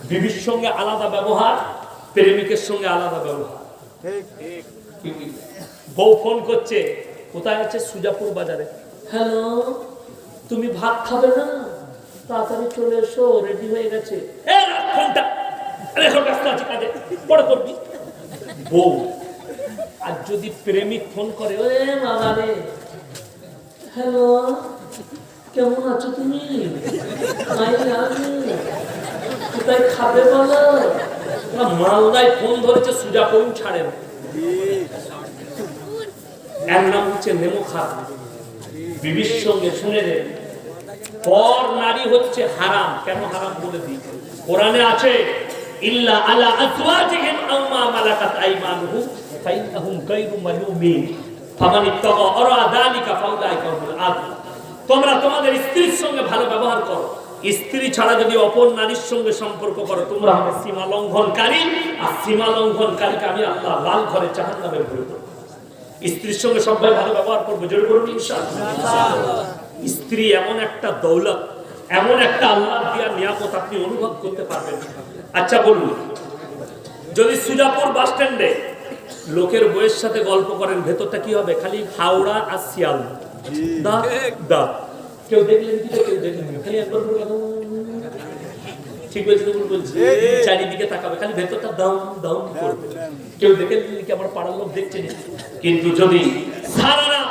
বিবির সঙ্গে আলাদা ব্যবহার, প্রেমিকের সঙ্গে আলাদা ব্যবহার। বউ ফোন করছে, কোথায় আছে? সুজাপুর বাজারে। হ্যালো, তুমি ভাত খাবে না? তাড়াতাড়ি চলে এসো, রেডি হয়ে গেছে। ফোনটা ব্যস্ত আছে, কাজে পরে করবি। বউ। আর যদি প্রেমিক ফোন করে, ওরে বাবা রে, হ্যালো, কেমন আছো তুমি? কোথায় খাবে বলো? মালদায় ফোন ধরেছে, সুজাপুর ছাড়ে না। এর নাম হচ্ছে নেমোখা। বিবির সঙ্গে শুনে রে, পর নারী হচ্ছে হারাম। কেন হারাম বলে দিই? কোরআনে আছে, ইল্লা আলা আজওয়াজিহিম আও মা মালাকাত আইমানুহুম ফাইন্নাহুম গায়রু মালুমিন ফামান ইত্তাকা ওয়ারা যালিকা ফাউলাইকা হুমুল আদু। তোমরা তোমাদের স্ত্রীর সঙ্গে ভালো ব্যবহার করো। স্ত্রী ছাড়া যদি অপর নারীর সঙ্গে সম্পর্ক করো, তোমরা হবে সীমা লঙ্ঘনকারী। আর সীমা লঙ্ঘনকারীকে আমি আল্লাহ লাল ঘরে জাহান্নামে ভরে দেব। স্ত্রীর সঙ্গে সবাই ভালো ব্যবহার করবো, জোরে করুন ইনশাআল্লাহ। স্ত্রী এমন একটা দৌলত, এমন একটা আল্লাহ দিয়া নিয়ামত, আপনি অনুভব করতে পারবেন। আচ্ছা বলুন, যদি সুজাপুর বাস স্ট্যান্ডে লোকের বইয়ের সাথে গল্প করেন, ভেতরটা কি হবে? খালি হাওড়া আর শিয়াল দা দা। কেউ দেখলেন কি? কেউ দেখলেন? খালি একবার ঠিক বলছি তো বলছি, চারিদিকে তাকাবে, খালি ভেতরটা দাম দাম করবে। কেউ দেখেন কি? আমার পাড়ার লোক দেখছে না। কিন্তু যদি সারা রাত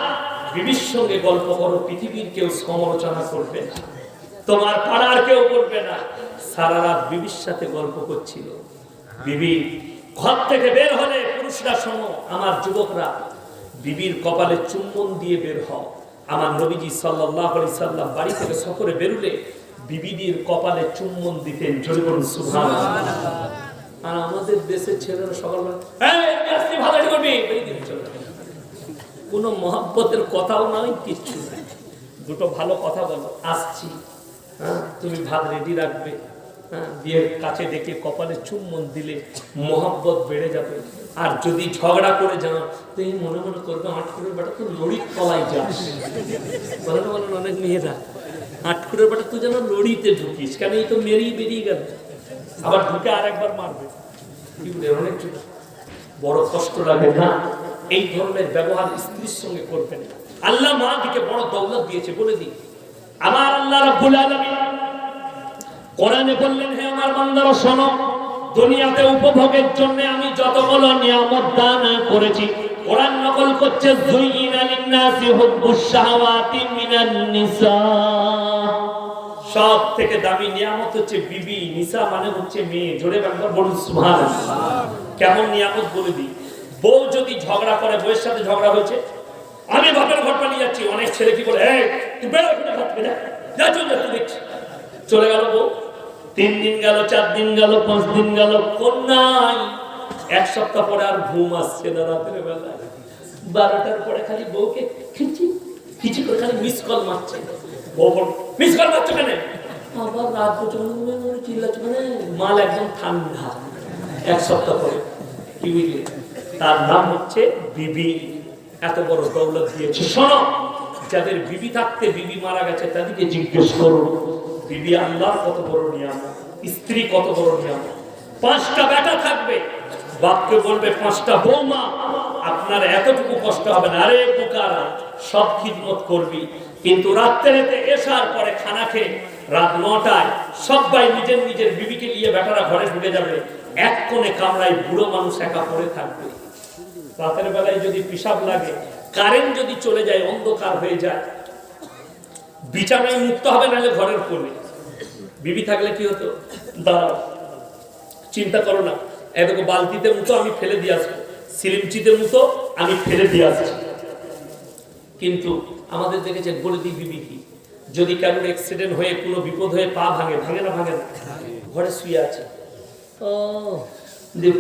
বিবির সঙ্গে গল্প করো, পৃথিবীর কেউ সমালোচনা করবে না, তোমার পাড়ার কেউ করবে না। সারা রাত বিবির সাথে গল্প করছিল। বিবি ঘর থেকে বের হলে, পুরুষরা শোনো, আমার যুবকরা, বিবির কপালে চুম্বন দিয়ে বের হও। আমার নবীজি সাল্লাল্লাহু আলাইহি সাল্লাম বাড়ি থেকে সফরে বেরুলে বিবিদের কপালে চুম্বন দিতেন। জোরে বলুন সুবহানাল্লাহ। আর আমাদের দেশের ছেলেরা সকালবেলা ভালো করবি, কোনো মহব্বতের কথাও নয়, কিচ্ছু নাই। দুটো ভালো কথা বলো, আসছি, হ্যাঁ, তুমি ভাত রেডি রাখবে, হ্যাঁ, বিয়ের কাছে ডেকে কপালে চুম্বন দিলে মহব্বত বেড়ে যাবে। আর যদি ঝগড়া করে যাও, তুই মনে মনে করবে, আটকুরের বেটা তো লড়ির তলায় যাস। বলেন বলেন অনেক মেয়েরা, আটকুরের বেটা তুই যেন লড়িতে ঢুকিস, কেন এই তো মেরেই বেরিয়ে গেল, আবার ঢুকে আর একবার মারবে। কি বলে, অনেক বড় কষ্ট লাগে না? এই ধরনের ব্যবহার স্ত্রীর সঙ্গে করবেন। আল্লাহ মা দিকে বড় দৌলত দিয়েছে, বলে দিই। আমার আল্লাহ রাব্বুল আলামিন কোরআনে বললেন, হে আমার বান্দারা শোনো, দুনিয়াতে উপভোগের জন্য আমি যতগুলো নিয়ামত দান করেছি, কোরআন নকল করছে, যুইনা লিন-নাসি হুব্বুশ শাহাওয়াতি মিনান নিসা। সব থেকে দামি নিয়ামত হচ্ছে বিবি। নিসা মানে হচ্ছে মেয়ে। জোরে বাংলা বলুন সুবহানাল্লাহ। কেমন নিয়ামত বলে দিই। বউ যদি ঝগড়া করে, বউয়ের সাথে ঝগড়া হয়েছে, আমি বাপের ঘর পালিয়ে যাচ্ছি, অনেক ছেলে কি বলে, এই তুই বেরো, যা চল যা, তুই দেখছি। চলে গেল বউ, 3 দিন গেল, 4 দিন গেল, 5 দিন গেল, কোন নাই। 1 সপ্তাহ পরে আর ঘুম আসছে না রাতের বেলা। 12টার পরে খালি বউকে খিচি খিচি করে খালি মিস কল মারছে। বউ বল, মিস কল মারছো কেন? আবার রাত পর্যন্ত চিল্লাচ্ছ কেন? মাল একদম ঠান্ডা। 1 সপ্তাহ পরে কি বুঝলে? তার নাম হচ্ছে বিবি। এত বড় দৌলত দিয়েছে। শোনো, যাদের বিবি থাকতে বিবি মারা গেছে, তাদেরকে জিজ্ঞেস করো, বিবি আল্লাহর কত বড় নিয়ামত, স্ত্রী কত বড় নিয়ামত। 5টা বেটা থাকবে, বাপকে বলবে 5টা বৌমা, আপনার এতটুকু কষ্ট হবে না। আরে বোকারা, সব খিদমত করবি, কিন্তু রাত্রে এসার পরে খানা খেয়ে রাত 9টায় সবাই নিজের নিজের বিবিকে নিয়ে বেটারা ঘরে ঢুকে যাবে। এক কোণে কামরায় বুড়ো মানুষ একা পড়ে থাকবে। রাতের বেলায় যদি পিশাব লাগে, কারেন্ট যদি চলে যায়, অন্ধকার হয়ে যায়, বিছানায় মুক্ত হবে, নাহলে ঘরের কোণে। বিবি থাকলে কি হতো? দাঁড়াও, চিন্তা করো না, এতটুকু বালতিতে মুতো আমি ফেলে দিয়ে আসবো, সিলিমচিতে মুতো আমি ফেলে দিয়ে আসছি। কিন্তু আমাদের দেখেছেন, বলে দিই বিবি কি, যদি কারোর অ্যাক্সিডেন্ট হয়ে কোনো বিপদ হয়ে পা ভাঙে, ভাঙে না? ভাঙে না। ঘরে শুয়ে আছে, ও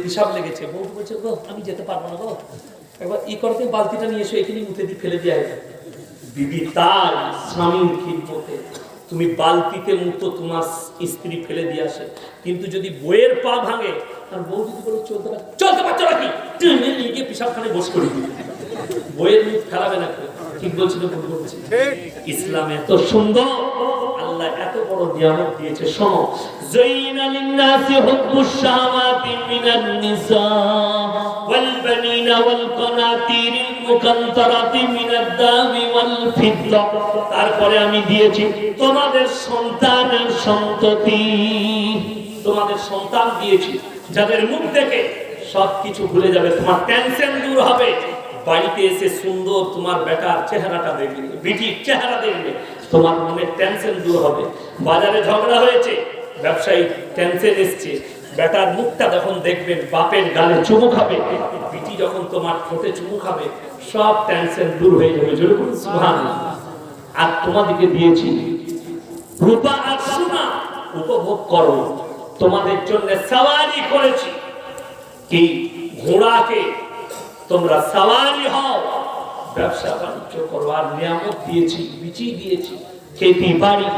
পিসাব লেগেছে, বউ বলছে, গো আমি যেতে পারবো না, গো একবার ই করতে, বালতিটা নিয়ে এসে এখানে মুখে দিয়ে ফেলে দিয়ে আসবে। বিবি তার স্বামীর খিদমতে, তুমি বালতিতে মুতো তোমার স্ত্রী ফেলে দিয়ে আসে। কিন্তু যদি বইয়ের পা ভাঙে, আর বউ যদি বলে চলতে পারছো নাকি, নিয়ে গিয়ে পিসাবখানে বস করে দিবে, বইয়ের মুখ ফেলাবে না। ঠিক বলছিল, ভুল বলছি? ইসলাম এত সুন্দর, আল্লাহ এত বড় নিয়ামত দিয়েছে। শোনো, যায়না লিন-নাসি হুব্বুশ শাহাওয়াতি মিনান নিসা ওয়াল বানিনা ওয়াল কানাতিরিল মুকান্তারাতি মিনাদ দামি ওয়াল ফিদ্দা। তারপরে আমি দিয়েছি তোমাদের সন্তানের সন্ততি, তোমাদের সন্তান দিয়েছি যাদের মুখ দেখে সবকিছু ভুলে যাবে, তোমার টেনশন দূর হবে। বাড়িতে এসে সুন্দর তোমার বেটার চেহারাটা দেখবে, বিটির চেহারা দেখবে, তোমার মনের টেনশন দূর হবে। বাজারে ঝগড়া হয়েছে, ব্যবসায়ী টেনশন এসছে, বেটার মুখটা যখন দেখবেন, বাপের গালে চুমু খাবে, বিটি যখন তোমার ঠোঁটে চুমু খাবে, সব টেনশন দূর হয়ে যাবে। জোরে বলুন সুবহানাল্লাহ। আর তোমাদেরকে দিয়েছি রূপা আর সোনা, উপভোগ করো। তোমাদের জন্য সওয়ারি করেছি, কি ঘোড়াকে তোমরা সওয়ারি হও, ব্যবসা বাণিজ্য করো। আর নিয়ামত দিয়েছি, বিচি দিয়েছি, খেতি বাড়ি,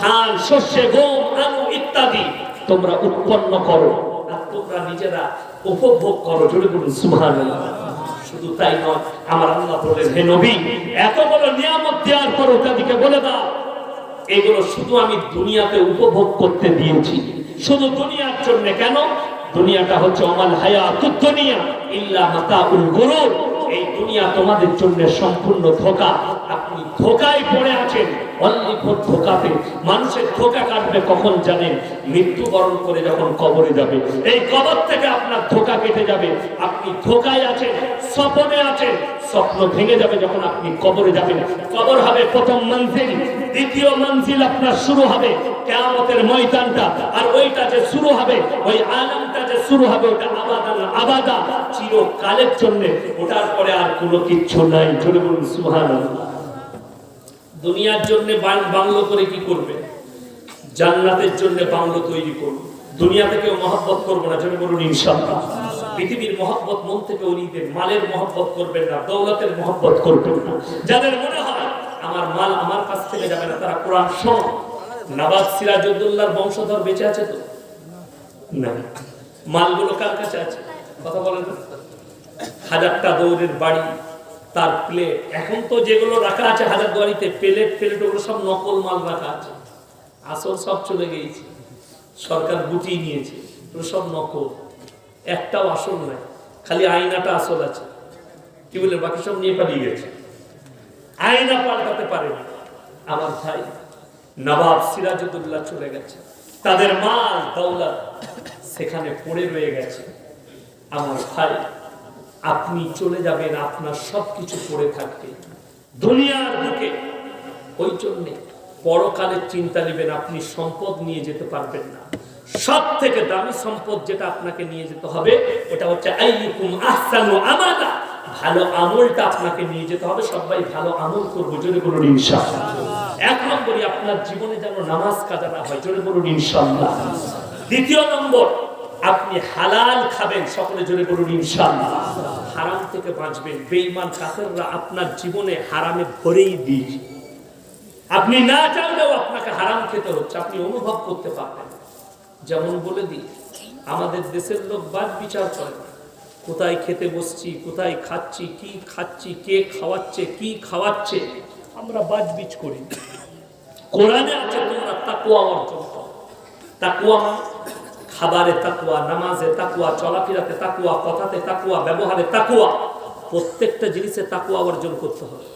ধান শস্য গম আলু ইত্যাদি তোমরা উৎপন্ন করো আর তোমরা নিজেরা উপভোগ করো। জোরে বলুন সুবহানাল্লাহ। শুধু তাই নয়, আমার আল্লাহ বলেন, হে নবী, এত বড় নিয়ামত দেওয়ার পর ওটাদিকে বলে দাও এগুলো শুধু আমি দুনিয়াতে উপভোগ করতে দিয়েছি, শুধু দুনিয়ার জন্য। কেন? দুনিয়াটা হচ্ছে আমাল হায়াতুদ দুনিয়া ইল্লা মাতাউল গুরুর। এই দুনিয়া তোমাদের জন্য সম্পূর্ণ ধোঁকা। আপনি ধোঁকায় পড়ে আছেন, অনলি ফর ধোঁকাতে। মানুষের ধোঁকা কাটবে কখন জানেন? মৃত্যুবরণ করে যখন কবরে যাবে, এই কবর থেকে আপনার ধোঁকা কেটে যাবে। আপনি ধোঁকায় আছেন, স্বপ্নে আছেন, স্বপ্ন ভেঙে যাবে যখন আপনি কবরে যাবেন। কবর হবে প্রথম মঞ্জিল, দ্বিতীয় মঞ্জিল আপনার শুরু হবে কিয়ামতের ময়দানটা। আর ওইটা যে শুরু হবে, ওই আলামটা যে শুরু হবে, ওটা আবাদান আবাদা, চিরকালের জন্য। ওটার পরে আর কোনো কিচ্ছু নাই। জোরে বলুন সুবহানাল্লাহ। দুনিয়ার জন্য বাংলো করে কি করবে? জান্নাতের জন্য বাংলো তৈরি করব। দুনিয়া থেকে মহব্বত করবো না। জোরে বলুন ইনশাআল্লাহ। পৃথিবীর মহব্বত মন থেকে উড়িয়ে, মালের মহব্বত করবেন না, দৌলতের মহব্বত করবেন না। যাদের মনে হয় আমার মাল আমার কাছ থেকে যাবে না, তারা কোরআন শোনো। নবাব সিরাজউদ্দৌলার বংশধর বেঁচে আছে তো? না। মালগুলো কার কাছে আছে? কথা বলেন না। হাজারটা দৌড়ের বাড়ি, তার প্লেট, এখন তো যেগুলো রাখা আছে হাজারদুয়ারিতে প্লেট ওগুলো সব নকল মাল রাখা আছে, আসল সব চলে গিয়েছে, সরকার গুটিয়ে নিয়েছে, ওগুলো সব নকল, একটাও আসল নাই, খালি আয়নাটা আসল আছে। কি বলে? বাকি সব নিয়ে পালিয়ে গেছে, আয়না পাল্টাতে পারেনি। আমার ভাই নবাব সিরাজউদ্দৌলা চলে গেছে, তাদের মাল দৌলত সেখানে পড়ে রয়ে গেছে। আমার ভাই, আপনি চলে যাবেন, আপনার সবকিছু পড়ে থাকবে দুনিয়ার বুকে। ওই জন্য পরকালের চিন্তা নেবেন। আপনি সম্পদ নিয়ে যেতে পারবেন না। সব থেকে দামি সম্পদ যেটা আপনাকে নিয়ে যেতে হবে, ওটা হচ্ছে আইয়ুকুম আহসানু আমালা। ভালো আমলটা আপনাকে নিয়ে যেতে হবে। সবাই ভালো আমল করবো। জোরে বলুন ইনশাআল্লাহ। এক নম্বরই আপনার জীবনে যেন নামাজ কাজা না হয়। জোরে বলুন ইনশাআল্লাহ। দ্বিতীয় নম্বর, আপনি হালাল খাবেন। সকলে জোরে বলুন ইনশাআল্লাহ। হারাম থেকে বাঁচবেন। বেঈমান কাফেররা আপনার জীবনে হারামে ভরেই দিয়েছে। আপনি না চাইলেও আপনাকে হারাম খেতে হচ্ছে, আপনি অনুভব করতে পারবেন। যেমন বলে দিই, আমাদের দেশের লোক বাদ বিচার করে না। কোথায় খেতে বসছি, কোথায় খাচ্ছি, কি খাচ্ছি, কে খাওয়াচ্ছে, কি খাওয়াচ্ছে, আমরা বাজবিজ করি। কোরআনে আছে তোমরা তাকওয়া অর্জন করো। তাকওয়া খাবারে তাকওয়া, নামাজে তাকওয়া, চলাফেরাতে তাকওয়া, কথাতে তাকওয়া, ব্যবহারে তাকওয়া, প্রত্যেকটা জিনিসে তাকওয়া অর্জন করতে হবে।